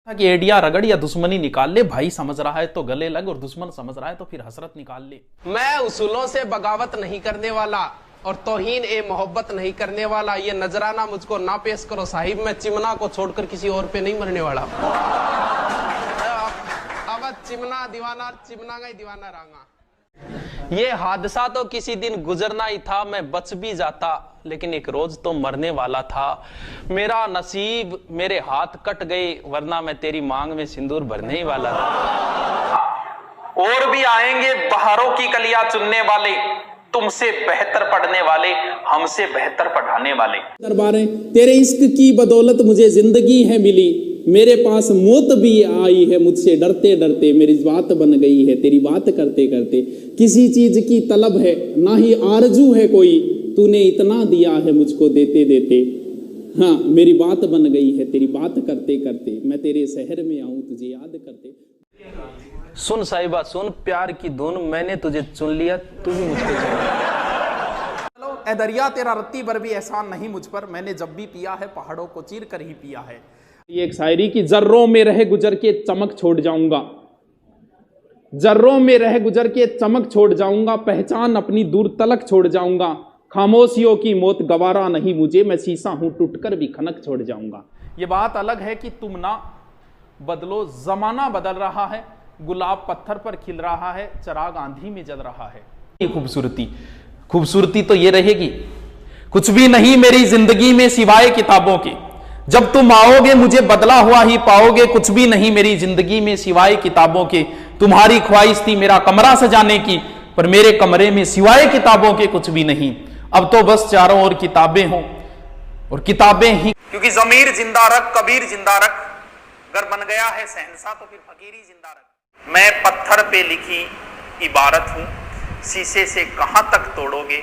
कि एडिया रगड़ या दुश्मनी निकाल ले, भाई समझ रहा है तो गले लग और दुश्मन समझ रहा है तो फिर हसरत निकाल ले। मैं उसूलों से बगावत नहीं करने वाला और तौहीन ए मोहब्बत नहीं करने वाला, ये नजराना मुझको ना पेश करो साहिब, मैं चिमना को छोड़कर किसी और पे नहीं मरने वाला। अब चिमना दीवाना, चिमना का ही दीवाना रहूंगा। ये हादसा तो किसी दिन गुजरना ही था, मैं बच भी जाता, लेकिन एक रोज तो मरने वाला था। मेरा नसीब, मेरे हाथ कट गए, वरना मैं तेरी मांग में सिंदूर भरने ही वाला था। और भी आएंगे बहारों की कलियां चुनने वाले, तुमसे बेहतर पढ़ने वाले, हमसे बेहतर पढ़ाने वाले। दरबारें तेरे इश्क की बदौलत मुझे जिंदगी है मिली, मेरे पास मौत भी आई है, मुझसे डरते डरते मेरी बात बन गई है तेरी बात करते करते। किसी चीज की तलब है ना ही आरजू है कोई, तूने इतना दिया है मुझको देते देते। हाँ मेरी बात बन गई है तेरी बात करते करते, मैं तेरे शहर में आऊं तुझे याद करते। सुन साहिबा सुन, प्यार की धुन, मैंने तुझे चुन लिया, तू भी मुझको चुन। चलो ए दरिया तेरा रत्ती भर भी एहसान नहीं मुझ पर, मैंने जब भी पिया है पहाड़ों को चीर कर ही पिया है। ये एक शायरी की, जर्रों में रह गुजर के चमक छोड़ जाऊंगा, जर्रों में रह गुजर के चमक छोड़ जाऊंगा, पहचान अपनी दूर तलक छोड़ जाऊंगा, खामोशियों की मौत गवारा नहीं मुझे, मैं शीशा हूं टूटकर भी खनक छोड़ जाऊंगा। ये बात अलग है कि तुम ना बदलो, जमाना बदल रहा है, गुलाब पत्थर पर खिल रहा है, चिराग आंधी में जल रहा है। ये खूबसूरती तो ये रहेगी, कुछ भी नहीं मेरी जिंदगी में सिवाय किताबों के, जब तुम आओगे मुझे बदला हुआ ही पाओगे, कुछ भी नहीं मेरी जिंदगी में सिवाय किताबों के। तुम्हारी ख्वाहिश थी मेरा कमरा सजाने की, पर मेरे कमरे में सिवाय किताबों के कुछ भी नहीं। अब तो बस चारों ओर किताबें हों और किताबें ही, क्योंकि ज़मीर जिंदा रख, कबीर जिंदा रख, अगर बन गया है शहंशाह तो फिर फकीरी जिंदा रख। मैं पत्थर पे लिखी इबारत हूं, शीशे से कहां तक तोड़ोगे,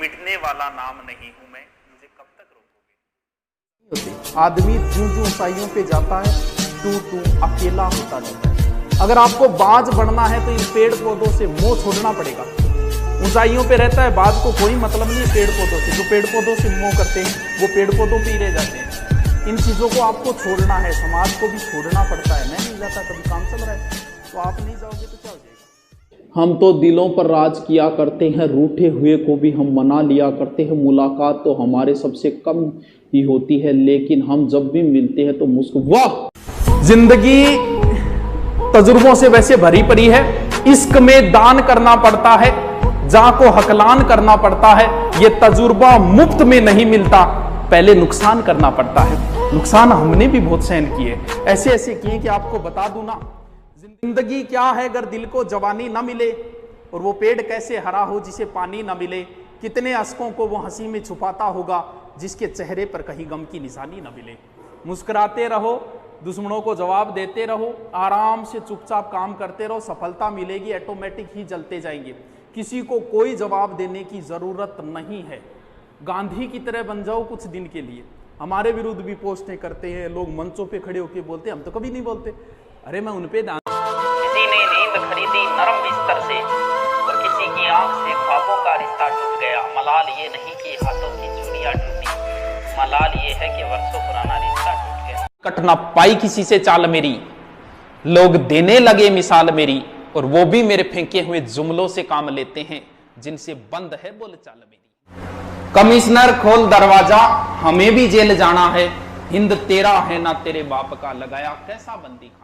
मिटने वाला नाम नहीं हूं मैं, मुझे कब तक रोकोगे। आदमी जूं जूं ऊंचाइयों पे जाता है तू अकेला होता जाता है। अगर आपको बाज बढ़ना है तो इन पेड़ पौधों से मोह छोड़ना पड़ेगा। ऊंचाइयों पे रहता है, बाज को कोई मतलब नहीं है पेड़ पौधों से, जो पेड़ पौधों से मोह करते हैं वो पेड़ पौधों पे ही रह जाते हैं। इन चीजों को आपको छोड़ना है, समाज को भी छोड़ना पड़ता है। मैं नहीं जाता, कभी काम चल रहा है तो आप नहीं जाओगे तो क्या हो जाएगा। हम तो दिलों पर राज किया करते हैं, रूठे हुए को भी हम मना लिया करते हैं, मुलाकात तो हमारे सबसे कम ही होती है, लेकिन हम जब भी मिलते हैं तो वाह, जिंदगी तजुर्बों से वैसे भरी पड़ी है। इश्क में दान करना पड़ता है, जा को हकलान करना पड़ता है। ये तजुर्बा मुफ्त में नहीं मिलता, पहले नुकसान करना पड़ता है। नुकसान हमने भी बहुत सहन किए, ऐसे ऐसे किए कि आपको बता दूं ना। जिंदगी क्या है अगर दिल को जवानी ना मिले, और वो पेड़ कैसे हरा हो जिसे पानी ना मिले। कितने अश्कों को वो हंसी में छुपाता होगा जिसके चेहरे पर कहीं गम की निशानी ना मिले। मुस्कुराते रहो, दुश्मनों को जवाब देते रहो, आराम से चुपचाप काम करते रहो, सफलता मिलेगी, ऑटोमेटिक ही जलते जाएंगे। किसी को कोई जवाब देने की जरूरत नहीं है। गांधी की तरह बन जाओ कुछ दिन के लिए। हमारे विरुद्ध भी पोस्टें करते हैं लोग, मंचों पे खड़े होकर बोलते हैं, हम तो कभी नहीं बोलते। अरे मैं उनपे किसी ने नींद खरीदी नरम बिस्तर से, और किसी की आंख से ख्वाबों का रिश्ता टूट गया। मलाल ये नहीं कि हाथों की चूड़ियां टूटी, मलाल ये है कि वर्षों पुराना रिश्ता टूट गया। कट ना पाई किसी से चाल मेरी, लोग देने लगे मिसाल मेरी, और वो भी मेरे फेंके हुए जुमलों से काम लेते हैं जिनसे बंद है बोल चाल मेरी। कमिश्नर खोल दरवाजा, हमें भी जेल जाना है, हिंद तेरा है ना तेरे बाप का, लगाया कैसा बंदी खाना।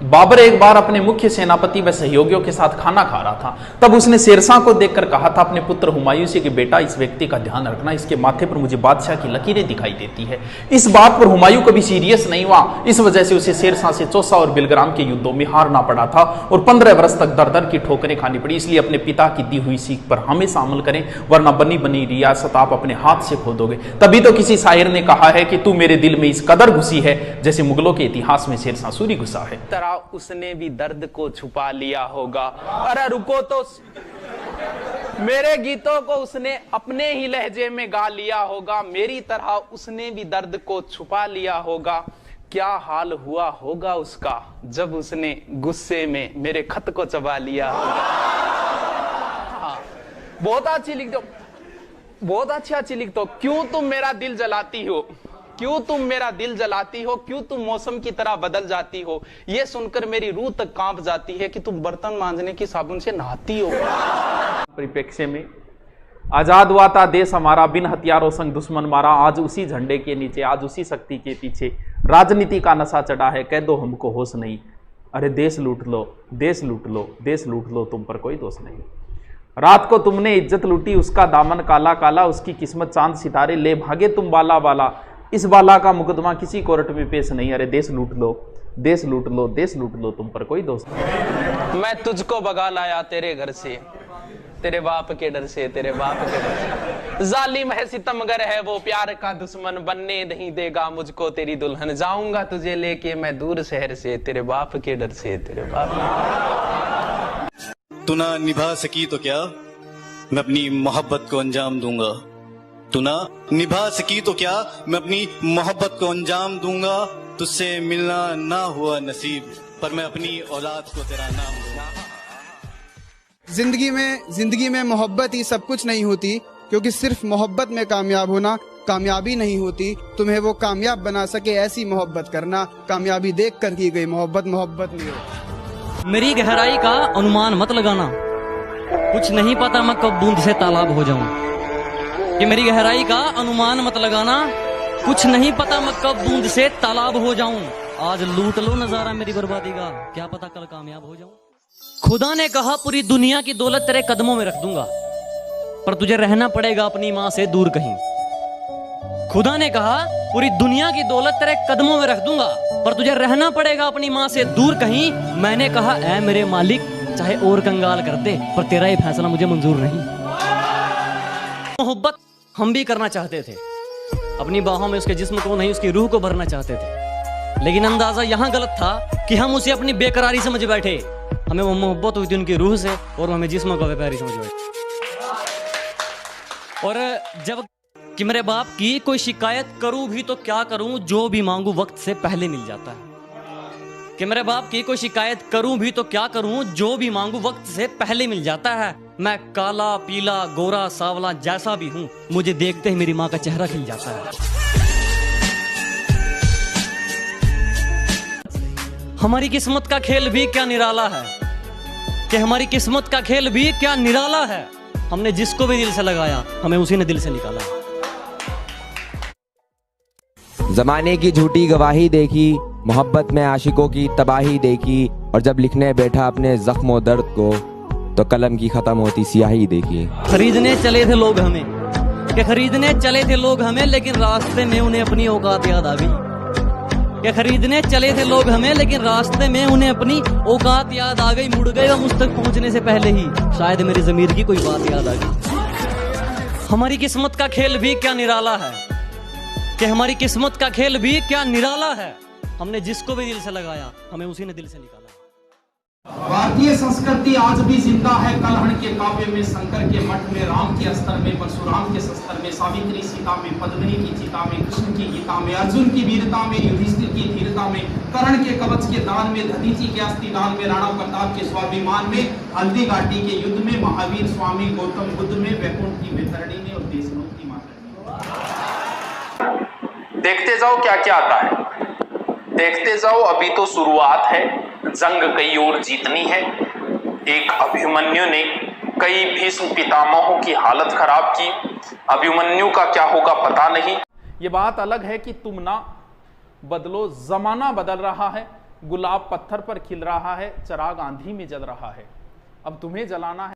बाबर एक बार अपने मुख्य सेनापति व सहयोगियों के साथ खाना खा रहा था। तब उसने शेरशाह को देखकर कहा था अपने पुत्र हुमायूं से कि बेटा इस व्यक्ति का ध्यान रखना, इसके माथे पर मुझे बादशाह की लकीरें दिखाई देती है। इस बात पर हुमायूं कभी सीरियस नहीं हुआ। इस वजह से उसे शेरशाह से चौसा और बिलग्राम के युद्धों में हारना पड़ा था और 15 वर्ष तक दर दर की ठोकरें खानी पड़ी। इसलिए अपने पिता की दी हुई सीख पर हमेशा अमल करें, वरना बनी बनी रियासत आप अपने हाथ से खो दोगे। तभी तो किसी शायर ने कहा है कि तू मेरे दिल में इस कदर घुसी है जैसे मुगलों के इतिहास में शेरशाह सूरी घुसा है। उसने भी दर्द को छुपा लिया होगा। अरे रुको तो, मेरे गीतों को उसने अपने ही लहजे में गा लिया होगा, मेरी तरह उसने भी दर्द को छुपा लिया होगा। क्या हाल हुआ होगा उसका जब उसने गुस्से में मेरे खत को चबा लिया होगा। बहुत अच्छी लिख दो, बहुत अच्छी लिख दो। क्यों तुम मेरा दिल जलाती हो, क्यों तुम मेरा दिल जलाती हो, क्यों तुम मौसम की तरह बदल जाती हो, ये सुनकर मेरी रूह तक कांप जाती है कि तुम बर्तन मांजने की साबुन से नहाती हो। परिप्रेक्ष्य में आजाद हुआ था देश हमारा, बिन हथियारों संग दुश्मन मारा। आज उसी झंडे के नीचे, आज उसी शक्ति के पीछे राजनीति का नशा चढ़ा है, कह दो हमको होश नहीं। अरे देश लूट लो, देश लूट लो, देश लूट लो, तुम पर कोई दोष नहीं। रात को तुमने इज्जत लूटी, उसका दामन काला काला, उसकी किस्मत चांद सितारे, ले भागे तुम बाला बाला। इस बाला का मुकदमा किसी कोर्ट में पेश नहीं। अरे देश लूट लो, देश लूट लो, देश लूट लो, तुम पर कोई दोष नहीं। मैं तुझको भगा लाया तेरे घर से, तेरे बाप के डर से, तेरे बाप के डर से। जालिम है सितमगर है वो, प्यार का दुश्मन, बनने नहीं देगा मुझको तेरी दुल्हन। जाऊंगा तुझे लेके मैं दूर शहर से, तेरे बाप के डर से, तेरे बाप। तू ना निभा सकी तो क्या, मैं अपनी मोहब्बत को अंजाम दूंगा। तू ना निभा सकी तो क्या, मैं अपनी मोहब्बत को अंजाम दूंगा। तुझसे मिलना ना हुआ नसीब, पर मैं अपनी औलाद को तेरा नाम दूंगा। जिंदगी में मोहब्बत ही सब कुछ नहीं होती, क्योंकि सिर्फ मोहब्बत में कामयाब होना कामयाबी नहीं होती। तुम्हें वो कामयाब बना सके ऐसी मोहब्बत करना, कामयाबी देख कर की गई मोहब्बत मोहब्बत नहीं होती। मेरी गहराई का अनुमान मत लगाना, कुछ नहीं पता मैं कब बूंद से तालाब हो जाऊं। कि मेरी गहराई का अनुमान मत लगाना, कुछ नहीं पता मैं कब बूंद से तालाब हो जाऊं। आज लूट लो नजारा मेरी बर्बादी का, क्या पता कल कामयाब हो जाऊं। खुदा ने कहा पूरी दुनिया की दौलत तेरे कदमों में रख दूंगा, पर तुझे रहना पड़ेगा अपनी माँ से दूर कहीं। खुदा ने कहा पूरी दुनिया की दौलत तेरे कदमों में रख दूंगा, पर तुझे रहना पड़ेगा अपनी माँ से दूर कहीं। मैंने कहा ऐ मेरे मालिक, चाहे और कंगाल कर दे, पर तेरा ये फैसला मुझे मंजूर नहीं। मोहब्बत हम भी करना चाहते थे, अपनी बाहों में उसके जिस्म को नहीं उसकी रूह को भरना चाहते थे, लेकिन अंदाजा यहाँ गलत था कि हम उसे अपनी बेकरारी समझ बैठे। हमें वो मोहब्बत हुई थी उनकी रूह से, और हमें जिस्म को बेकरारी समझ बैठे। और जब कि मेरे बाप की कोई शिकायत करूं भी तो क्या करूं, जो भी मांगू वक्त से पहले मिल जाता है। कि मेरे बाप की कोई शिकायत करूं भी तो क्या करूं, जो भी मांगू वक्त से पहले मिल जाता है। मैं काला पीला गोरा सावला जैसा भी हूं, मुझे देखते ही मेरी माँ का चेहरा खिल जाता है। हमारी किस्मत का खेल भी क्या निराला है, कि हमारी किस्मत का खेल भी क्या निराला है। हमने जिसको भी दिल से लगाया, हमें उसी ने दिल से निकाला। जमाने की झूठी गवाही देखी, मोहब्बत में आशिकों की तबाही देखी, और जब लिखने बैठा अपने जख्मों दर्द को, तो कलम की खत्म होती स्याही देखी। खरीदने चले थे लोग हमें, कि खरीदने चले थे लोग हमें, लेकिन रास्ते में उन्हें अपनी औकात याद आ गई। कि खरीदने चले थे लोग हमें, लेकिन रास्ते में उन्हें अपनी औकात याद आ गई। मुड़ गए हम उस तक पहुंचने से पहले ही, शायद मेरी ज़मीर की कोई बात याद आ गई। हमारी किस्मत का खेल भी क्या निराला है, कि हमारी किस्मत का खेल भी क्या निराला है। हमने जिसको भी दिल से लगाया, हमें उसी ने दिल से निकाला। भारतीय संस्कृति आज भी जिंदा है। कलहण के काव्य में, शंकर के मठ में, राम के अस्त्र में, परशुराम के शस्त्र में, सावित्री सीता में, पद्मिनी की चिता में, कृष्ण की गीता में, अर्जुन की वीरता में, युधिष्ठिर की धीरता में, कर्ण के कवच के दान में, दधीचि के अस्थिदान में, राणा प्रताप के स्वाभिमान में, हल्दी घाटी के युद्ध में, महावीर स्वामी गौतम बुद्ध में, वैकुंठ की वैतरणी में, और देशनों की माता में। देखते जाओ क्या क्या आता है, देखते जाओ। अभी तो शुरुआत है, जंग कई और जीतनी है। एक अभिमन्यु ने कई भीष्म पितामहों की हालत खराब की। अभिमन्यु का क्या होगा पता नहीं। ये बात अलग है कि तुम ना बदलो, जमाना बदल रहा है। गुलाब पत्थर पर खिल रहा है, चिराग आंधी में जल रहा है, अब तुम्हें जलाना है।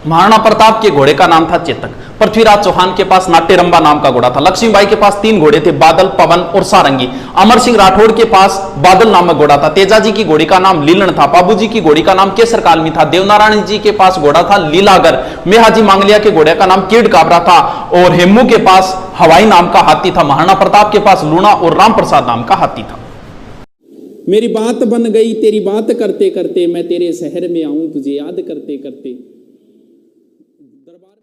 महाराणा प्रताप के घोड़े का नाम था चेतक। पृथ्वीराज चौहान के पास नाट्यरंबा नाम का घोड़ा था। लक्ष्मीबाई के पास 3 घोड़े थे, बादल, पवन और सारंगी। अमर सिंह राठौड़ के पास बादल नामक घोड़ा था। तेजाजी की घोड़ी का नाम लीलन था। बाबूजी की घोड़ी का नाम केसर कालमी था। देवनारायण जी के पास घोड़ा था लीलागर। मेहाजी मांगलिया के घोड़े का नाम कीड़ काबरा था। और हेमू के पास हवाई नाम का हाथी था। महाराणा प्रताप के पास लूणा और राम प्रसाद नाम का हाथी था। मेरी बात बन गई तेरी बात करते करते, मैं तेरे शहर में आऊं तुझे याद करते करते।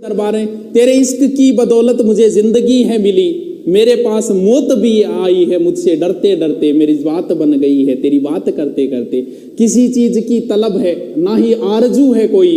दरबारें तेरे इश्क की बदौलत मुझे जिंदगी है मिली, मेरे पास मौत भी आई है मुझसे डरते डरते। मेरी बात बन गई है तेरी बात करते करते। किसी चीज की तलब है ना ही आरजू है कोई,